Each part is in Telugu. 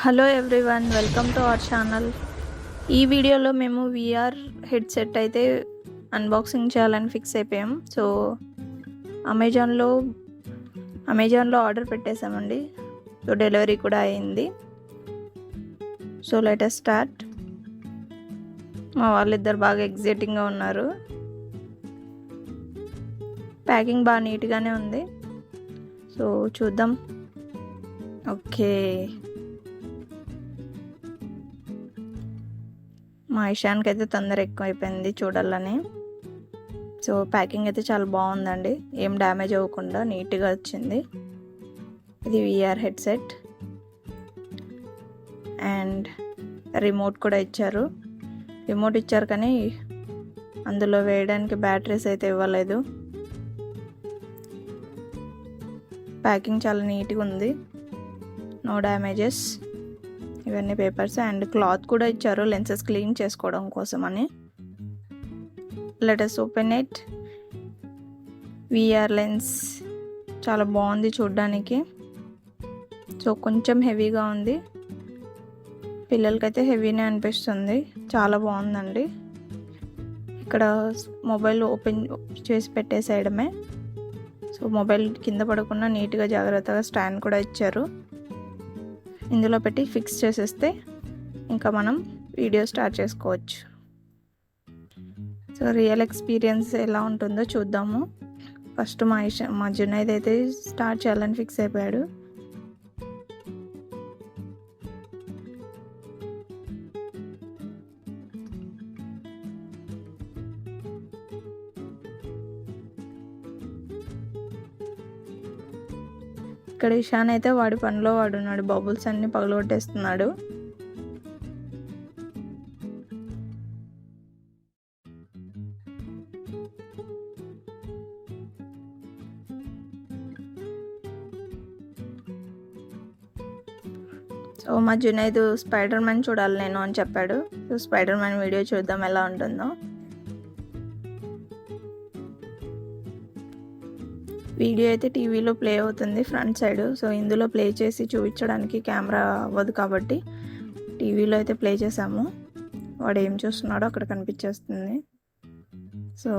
Hello everyone, welcome to our channel. ఈ వీడియోలో మేము విఆర్ హెడ్సెట్ అయితే అన్బాక్సింగ్ చేయాలని ఫిక్స్ అయిపోయాం. సో అమెజాన్లో ఆర్డర్ పెట్టేశామండి. సో డెలివరీ కూడా అయింది. So let us start. మా వాళ్ళిద్దరు బాగా ఎగ్జైటింగ్గా ఉన్నారు. ప్యాకింగ్ బాగా నీట్గానే ఉంది. సో చూద్దాం. ఓకే, మా ఇషాన్కి అయితే తొందర ఎక్కువైపోయింది చూడాలని. సో ప్యాకింగ్ అయితే చాలా బాగుందండి, ఏం డ్యామేజ్ అవ్వకుండా నీట్గా వచ్చింది. ఇది విఆర్ హెడ్సెట్ అండ్ రిమోట్ కూడా ఇచ్చారు. రిమోట్ ఇచ్చారు కానీ అందులో వేయడానికి బ్యాటరీస్ అయితే ఇవ్వలేదు. ప్యాకింగ్ చాలా నీట్గా ఉంది, నో డ్యామేజెస్. ఇవన్నీ పేపర్స్ అండ్ క్లాత్ కూడా ఇచ్చారు లెన్సెస్ క్లీన్ చేసుకోవడం కోసం అని. Let us open it. VR lens చాలా బాగుంది చూడ్డానికి. సో కొంచెం హెవీగా ఉంది, పిల్లలకైతే హెవీనే అనిపిస్తుంది. చాలా బాగుందండి. ఇక్కడ మొబైల్ ఓపెన్ చేసి పెట్టేసేయడమే. సో మొబైల్ కింద పడకుండా నీట్గా జాగ్రత్తగా స్టాండ్ కూడా ఇచ్చారు. ఇందులో పెట్టి ఫిక్స్ చేసేస్తే ఇంకా మనం వీడియో స్టార్ట్ చేసుకోవచ్చు. సో రియల్ ఎక్స్పీరియన్స్ ఎలా ఉంటుందో చూద్దాము. ఫస్ట్ మా జునైద్ అయితే స్టార్ట్ చేయాలని ఫిక్స్ అయిపోయాడు. ఇక్కడ ఇషాన్ అయితే వాడి పనిలో వాడున్నాడు, బబుల్స్ అన్ని పగలగొట్టేస్తున్నాడు. సో మా జునైద్ స్పైడర్ మ్యాన్ చూడాలి నేను అని చెప్పాడు. సో స్పైడర్ మ్యాన్ వీడియో చూద్దాం ఎలా ఉంటుందో. వీడియో అయితే టీవీలో ప్లే అవుతుంది ఫ్రంట్ సైడ్. సో ఇందులో ప్లే చేసి చూపించడానికి కెమెరా అవ్వదు కాబట్టి టీవీలో అయితే ప్లే చేసాము. వాడు ఏం చూస్తున్నాడో అక్కడ కనిపించేస్తుంది. సో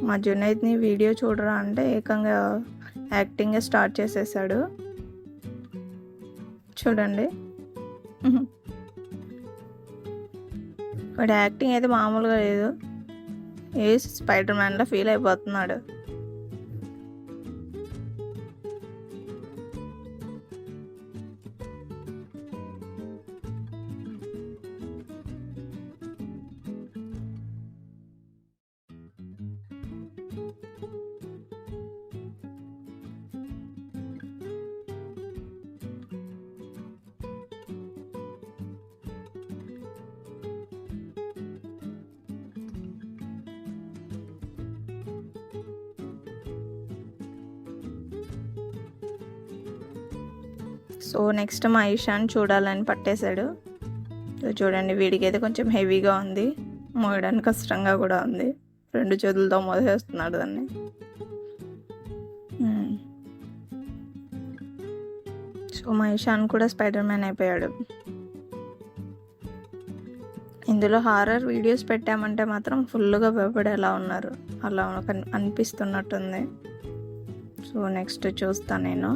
మా జునైద్ని వీడియో చూడరా అంటే ఏకంగా యాక్టింగ్ స్టార్ట్ చేసేసాడు. చూడండి, వాడి యాక్టింగ్ అయితే మామూలుగా లేదు. ఏ స్పైడర్ మ్యాన్లా ఫీల్ అయిపోతున్నాడు. సో నెక్స్ట్ మా ఇషాన్ చూడాలని పట్టేశాడు. సో చూడండి, వీడికి అయితే కొంచెం హెవీగా ఉంది, మోయడానికి కష్టంగా కూడా ఉంది. 2 చేతులతో మోసేస్తున్నాడు దాన్ని. సో మా ఇషాన్ కూడా స్పైడర్ మ్యాన్ అయిపోయాడు. ఇందులో హారర్ వీడియోస్ పెట్టామంటే మాత్రం ఫుల్గా భయపడేలా ఉన్నారు, అలా అనిపిస్తున్నట్టుంది. సో నెక్స్ట్ చూస్తాను నేను.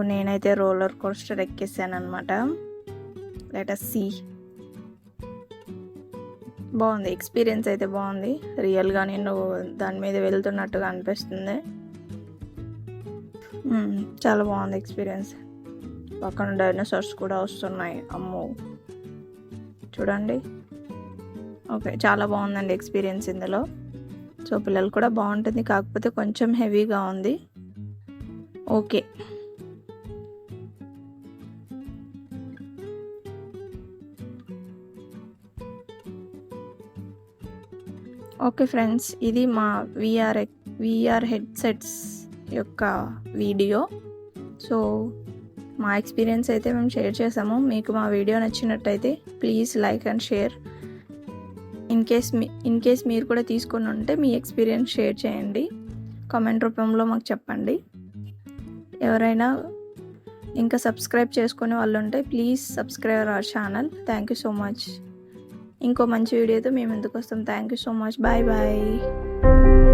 నేనైతే రోలర్ కోస్టర్ ఎక్కేసాను అనమాట. Let us see. బాగుంది, ఎక్స్పీరియన్స్ అయితే బాగుంది. రియల్గా నేను దాని మీద వెళ్తున్నట్టుగా అనిపిస్తుంది. చాలా బాగుంది ఎక్స్పీరియన్స్. పక్కన డైనోసార్స్ కూడా వస్తున్నాయి. అమ్మో, చూడండి. ఓకే, చాలా బాగుందండి ఎక్స్పీరియన్స్ ఇందులో. సో పిల్లలు కూడా బాగుంటుంది, కాకపోతే కొంచెం హెవీగా ఉంది. ఓకే, ఓకే ఫ్రెండ్స్, ఇది మా విఆర్ హెడ్సెట్స్ యొక్క వీడియో. సో మా ఎక్స్పీరియన్స్ అయితే మేము షేర్ చేసాము. మీకు మా వీడియో నచ్చినట్టయితే please like and share. In case మీరు కూడా తీసుకుని ఉంటే మీ ఎక్స్పీరియన్స్ షేర్ చేయండి, కామెంట్ రూపంలో మాకు చెప్పండి. ఎవరైనా ఇంకా సబ్స్క్రైబ్ చేసుకునే వాళ్ళు ఉంటే please subscribe our channel. Thank you so much. ఇంకో మంచి వీడియోతో మేము ముందుకు వస్తాం. Thank you so much. Bye bye.